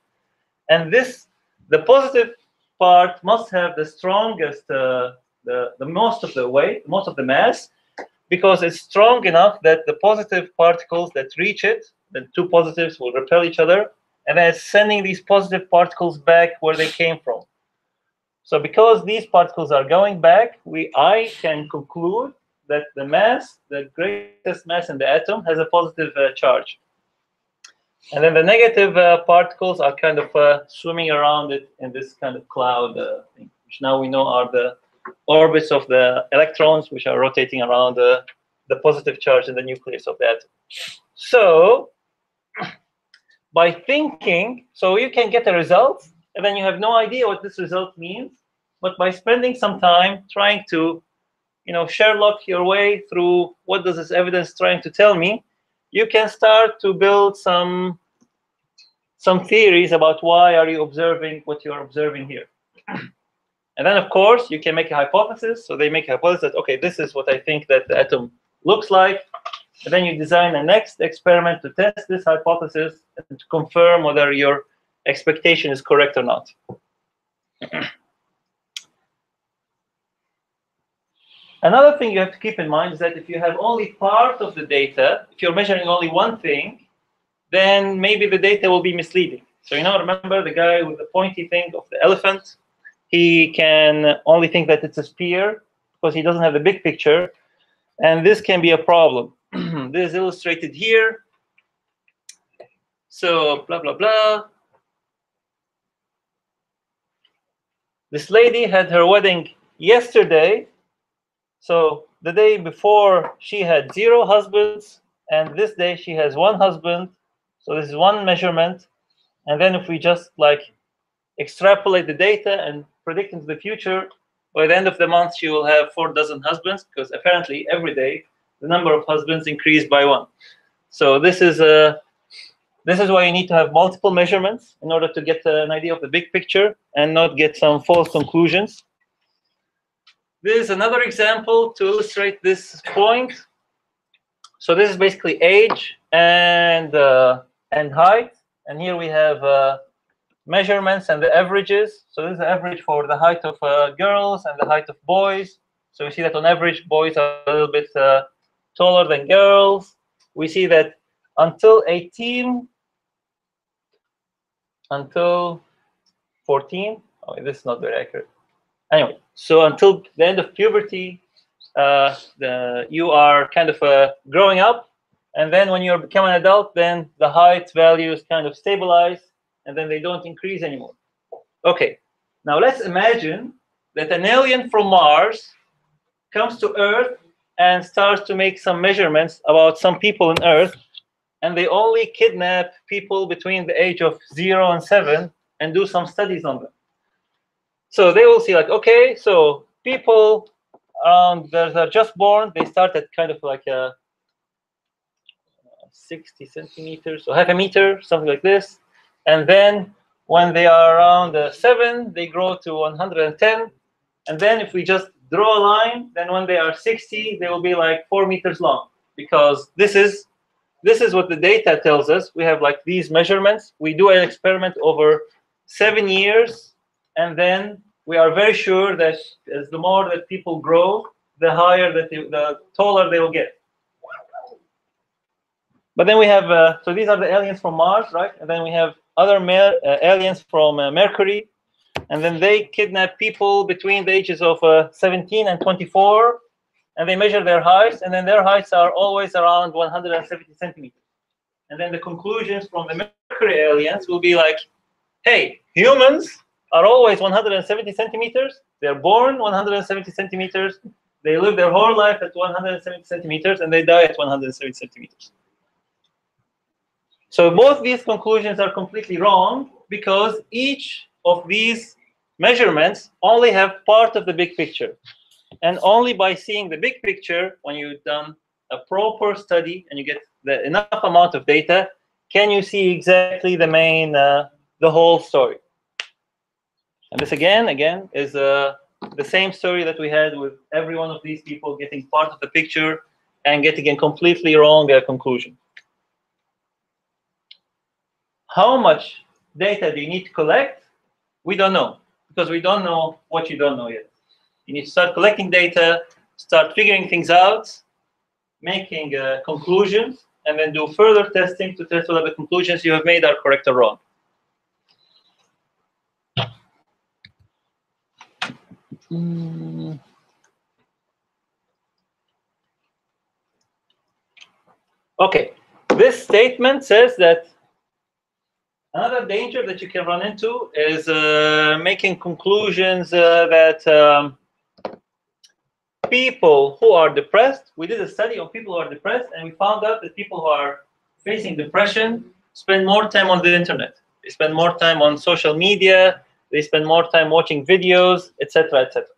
And the positive part must have the strongest, the most of the weight, most of the mass, because it's strong enough that the positive particles that reach it, the two positives will repel each other, and then it's sending these positive particles back where they came from. So because these particles are going back, I can conclude that the mass, the greatest mass in the atom, has a positive charge. And then the negative particles are kind of swimming around it in this kind of cloud thing, which now we know are the orbits of the electrons, which are rotating around the positive charge in the nucleus of the atom. So by thinking, so you can get a result, and then you have no idea what this result means. But by spending some time trying to, Sherlock your way through what does this evidence trying to tell me, you can start to build some theories about why are you observing what you're observing here. And then, of course, you can make a hypothesis. So they make a hypothesis that, okay, this is what I think that the atom looks like. And then you design a next experiment to test this hypothesis and to confirm whether your expectation is correct or not. Another thing you have to keep in mind is that if you have only part of the data, if you're measuring only one thing, then maybe the data will be misleading. So, remember the guy with the pointy thing of the elephant? He can only think that it's a spear because he doesn't have the big picture. And this can be a problem. This is illustrated here. So, blah, blah, blah. This lady had her wedding yesterday. So the day before, she had 0 husbands. And this day, she has 1 husband. So this is one measurement. And then if we just extrapolate the data and predict into the future, by the end of the month, she will have 4 dozen husbands, because apparently every day the number of husbands increased by 1. So this is why you need to have multiple measurements in order to get an idea of the big picture and not get some false conclusions. This is another example to illustrate this point. So this is basically age and height, and here we have measurements and the averages. So this is the average for the height of girls and the height of boys. So we see that on average, boys are a little bit taller than girls. We see that until 18, until 14, oh, this is not very accurate. Anyway, so until the end of puberty, you are kind of growing up. And then when you become an adult, then the height values kind of stabilize, and then they don't increase anymore. Okay, now let's imagine that an alien from Mars comes to Earth and starts to make some measurements about some people on Earth, and they only kidnap people between the age of 0 and 7 and do some studies on them. So they will see okay, so people that are just born, they start at kind of 60 centimeters, or half a meter, something like this. And then when they are around 7, they grow to 110. And then if we just draw a line, then when they are 60, they will be 4 meters long, because this is what the data tells us. We have these measurements. We do an experiment over 7 years, and then we are very sure that as the more that people grow, the higher the taller they will get. But then we have, so these are the aliens from Mars, right? And then we have other aliens from Mercury. And then they kidnap people between the ages of 17 and 24. And they measure their heights. And then their heights are always around 170 centimeters. And then the conclusions from the Mercury aliens will be hey, humans are always 170 centimeters. They're born 170 centimeters. They live their whole life at 170 centimeters. And they die at 170 centimeters. So both these conclusions are completely wrong, because each of these measurements only have part of the big picture. And only by seeing the big picture, when you've done a proper study and you get enough amount of data, can you see exactly the main, the whole story. And this again is the same story that we had with every one of these people getting part of the picture and getting a completely wrong conclusion. How much data do you need to collect? We don't know, because we don't know what you don't know yet. You need to start collecting data, start figuring things out, making conclusions, and then do further testing to test whether the conclusions you have made are correct or wrong. Okay, this statement says that another danger that you can run into is making conclusions that people who are depressed, we did a study on people who are depressed, and we found out that people who are facing depression spend more time on the internet. They spend more time on social media, they spend more time watching videos, etc., etc.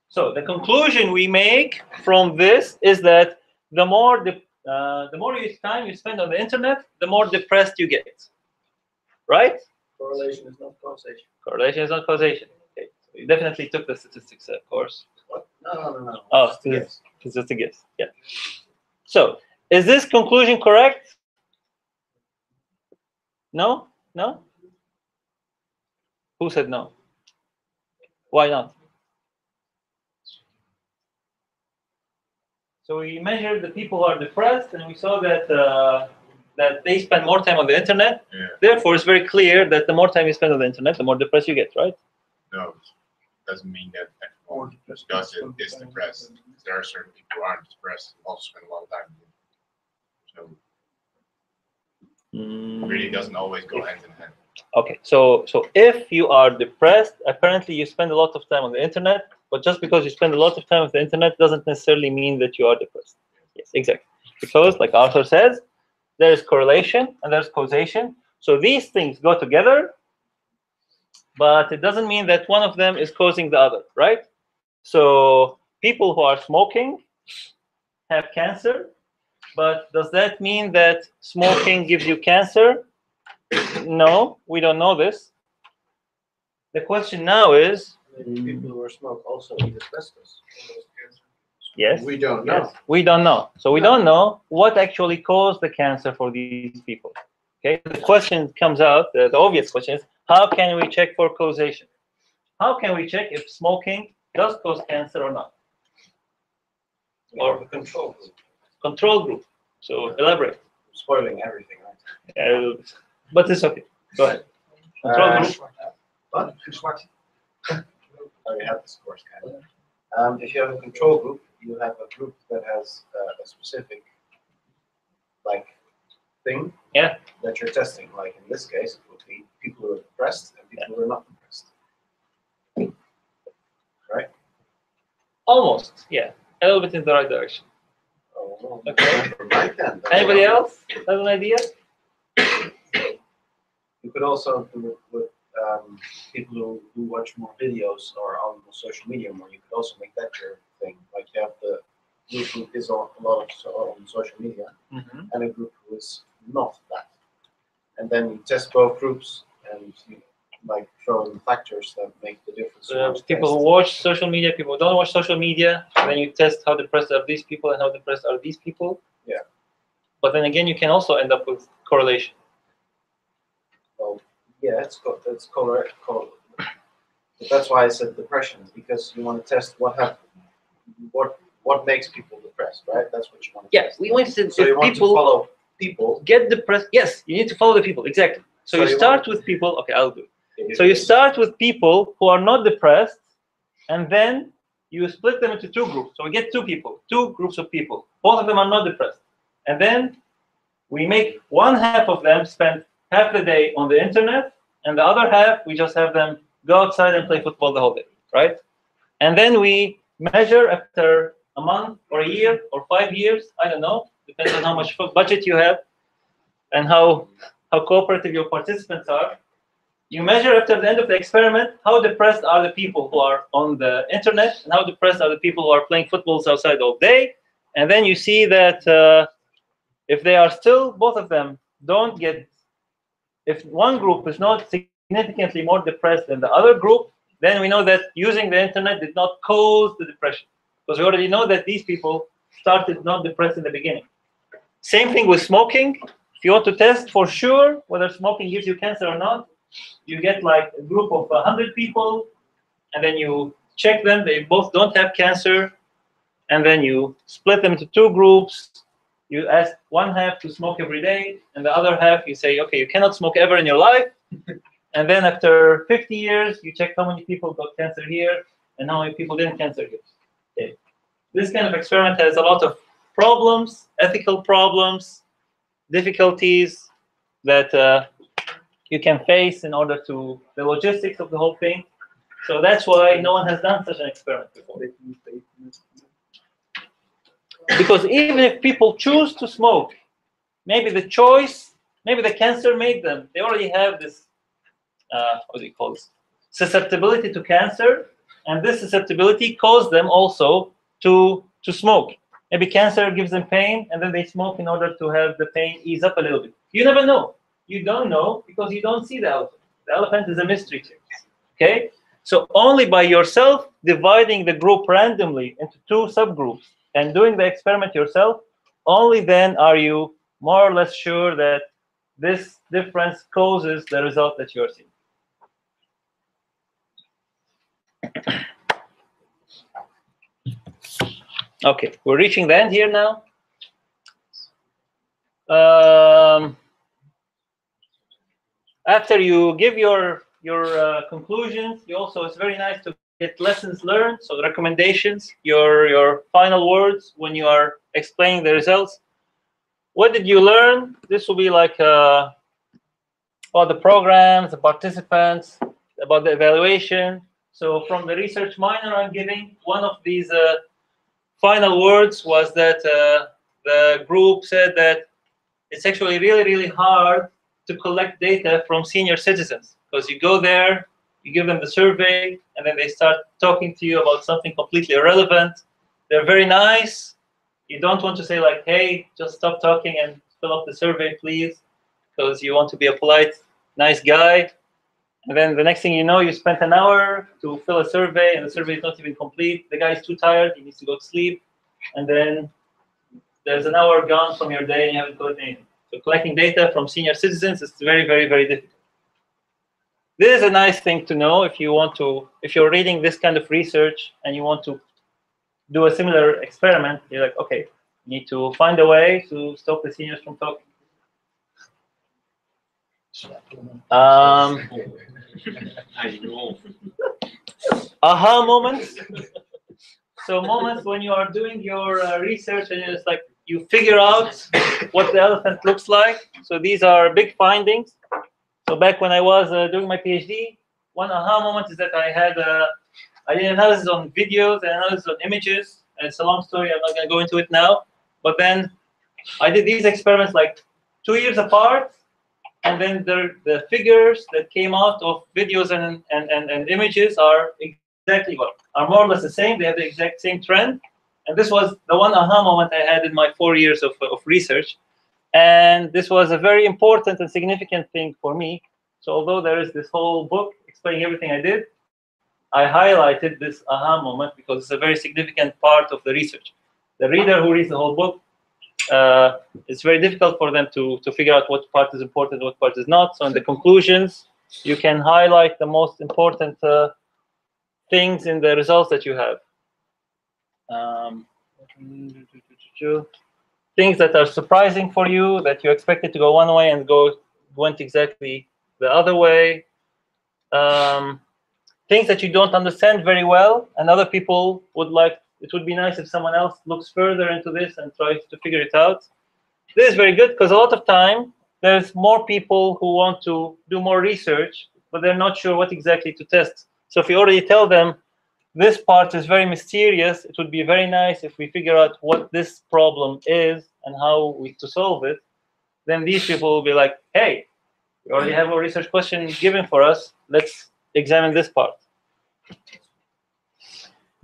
So the conclusion we make from this is that the more time you spend on the internet, the more depressed you get. Right? Correlation is not causation. Correlation is not causation. You definitely took the statistics course. What? No. Oh, Just a guess. it's just a guess. Yeah. So, is this conclusion correct? No? No? Who said no? Why not? So we measured the people who are depressed, and we saw that that they spend more time on the internet. Yeah. Therefore, it's very clear that the more time you spend on the internet, the more depressed you get, right? No, doesn't mean that everyone who does it is depressed. There are certain people who aren't depressed who also spend a lot of time. So it really doesn't always go hand in hand. Okay, so if you are depressed, apparently you spend a lot of time on the internet, but just because you spend a lot of time on the internet doesn't necessarily mean that you are depressed. Yes, exactly. Because, like Arthur says, there is correlation and there's causation. So these things go together, but it doesn't mean that one of them is causing the other, right? So people who are smoking have cancer, but does that mean that smoking gives you cancer? No, we don't know this. The question now is, Maybe people who smoke also eat asbestos. yes, We don't know. yes, we don't know. So we don't know what actually caused the cancer for these people. Okay, the question comes out, the obvious question is, how can we check for causation? How can we check if smoking does cause cancer or not? Or the control group. Control group. So elaborate. Spoiling everything, right? But it's okay. Go ahead. Control group. What? Oh, you have this course, kind of. If you have a control group, you have a group that has a specific, like, thing that you're testing. Like in this case, it would be people who are depressed and people who are not depressed. Right? Almost, yeah. A little bit in the right direction. Oh, well, Okay. right then. Anybody else have an idea? You could also do it with people who watch more videos or on social media more. You could also make that your thing. Like you have the group who is on a lot of on social media and a group who is not that. And then you test both groups and you like throw in factors that make the difference. People who watch social media, people who don't watch social media, and then you test how depressed are these people and how depressed are these people. Yeah. But then again, you can also end up with correlation. Well, yeah, that's correct. But that's why I said depression, because you want to test what makes people depressed, right? That's what you want to test. Yes, we want to. So you want to follow people. Get depressed. Yes, you need to follow the people, exactly. So you start with people. Okay, I'll do it. So you start with people who are not depressed, and then you split them into two groups. So we get two groups of people. Both of them are not depressed, and then we make one half of them spend half the day on the internet, and the other half we just have them go outside and play football the whole day, right? And then we measure after a month or a year or 5 years, I don't know, depends on how much budget you have and how cooperative your participants are. You measure after the end of the experiment how depressed are the people who are on the internet and how depressed are the people who are playing footballs outside all day. And then you see that if they are still, both of them don't get, if one group is not significantly more depressed than the other group, then we know that using the internet did not cause the depression. Because we already know that these people started not depressed in the beginning. Same thing with smoking. If you want to test for sure whether smoking gives you cancer or not, you get like a group of 100 people, and then you check them. They both don't have cancer, and then you split them into two groups. You ask one half to smoke every day, and the other half you say, okay, you cannot smoke ever in your life. And then after 50 years, you check how many people got cancer here and how many people didn't cancer here. Okay. This kind of experiment has a lot of problems, ethical problems, difficulties that you can face in order to the logistics of the whole thing. So that's why no one has done such an experiment before. Because even if people choose to smoke, maybe the choice, maybe the cancer made them, they already have this, what do you call this? Susceptibility to cancer, and this susceptibility caused them also to smoke. Maybe cancer gives them pain, and then they smoke in order to have the pain ease up a little bit. You never know. You don't know because you don't see the elephant. The elephant is a mystery to you. Okay? So only by yourself dividing the group randomly into 2 subgroups and doing the experiment yourself, only then are you more or less sure that this difference causes the result that you're seeing. Okay, we're reaching the end here now. After you give your conclusions, you also, it's very nice to get lessons learned, so recommendations, your final words when you are explaining the results. What did you learn? This will be like about the programs, the participants, about the evaluation. So from the research minor I'm giving, one of these final words was that the group said that it's actually really, really hard to collect data from senior citizens, because you go there, you give them the survey, and then they start talking to you about something completely irrelevant. They're very nice. You don't want to say like, hey, just stop talking and fill up the survey, please, because you want to be a polite, nice guy. And then the next thing you know, you spent an hour to fill a survey, and the survey is not even complete. The guy is too tired, he needs to go to sleep, and then there's an hour gone from your day and you haven't collected anything. So collecting data from senior citizens is very, very, very difficult. This is a nice thing to know if you want to, if you're reading this kind of research and you want to do a similar experiment, you're like, okay, you need to find a way to stop the seniors from talking. Aha moments. So moments when you are doing your research and it's like you figure out what the elephant looks like. So these are big findings. So back when I was doing my PhD, one aha moment is that I did analysis on videos and analysis on images. And it's a long story. I'm not going to go into it now. But then I did these experiments like 2 years apart. And then the figures that came out of videos and images are exactly are more or less the same. They have the exact same trend. And this was the one aha moment I had in my 4 years of research. And this was a very important and significant thing for me. So although there is this whole book explaining everything I did, I highlighted this aha moment because it's a very significant part of the research. The reader who reads the whole book, it's very difficult for them to figure out what part is important, what part is not. So in the conclusions, you can highlight the most important things in the results that you have. Things that are surprising for you, that you expected to go one way and went exactly the other way. Things that you don't understand very well, and other people would like, it would be nice if someone else looks further into this and tries to figure it out. This is very good because a lot of time there's more people who want to do more research, but they're not sure what exactly to test. So if you already tell them this part is very mysterious, it would be very nice if we figure out what this problem is and how to solve it. Then these people will be like, hey, we already have a research question given for us. Let's examine this part.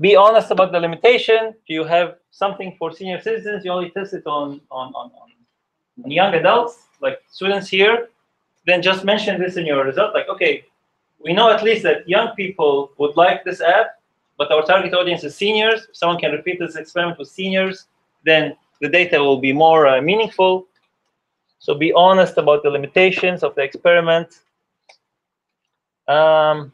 Be honest about the limitation. If you have something for senior citizens, you only test it on young adults, like students here, then just mention this in your result. Like, okay, we know at least that young people would like this app, but our target audience is seniors. If someone can repeat this experiment with seniors, then the data will be more meaningful. So be honest about the limitations of the experiment. And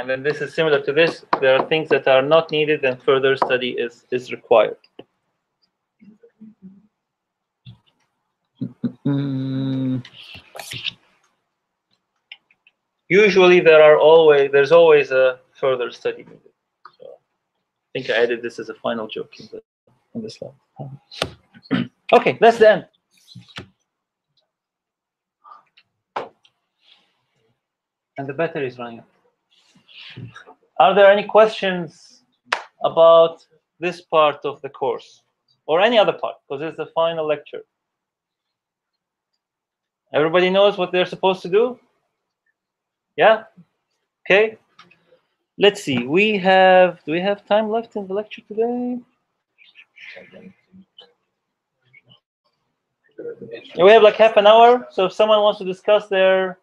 then this is similar to this. There are things that are not needed and further study is required. Usually there's always a further study needed. So I think I added this as a final joke in the slide. Okay, that's the end. And the battery is running out. Are there any questions about this part of the course or any other part? Because it's the final lecture. Everybody knows what they're supposed to do? Yeah? Okay. Let's see. Do we have time left in the lecture today? We have like half an hour. So if someone wants to discuss their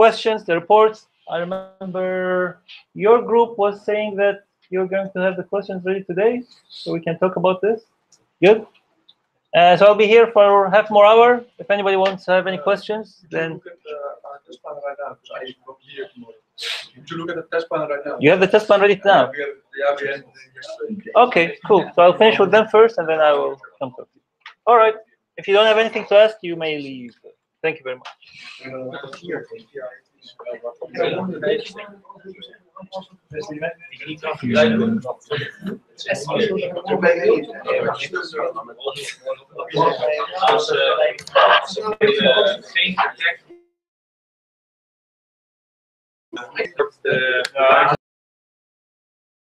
questions, the reports. I remember your group was saying that you're going to have the questions ready today, so we can talk about this. Good. So I'll be here for half more hour. If anybody wants to have any questions, then Look at our test plan right now, because I will be here tomorrow. Would you look at the test plan right now? you have the test plan ready now. We had yesterday. Okay, cool. So I'll finish with them first, and then I will come to you. All right. If you don't have anything to ask, you may leave. Thank you very much.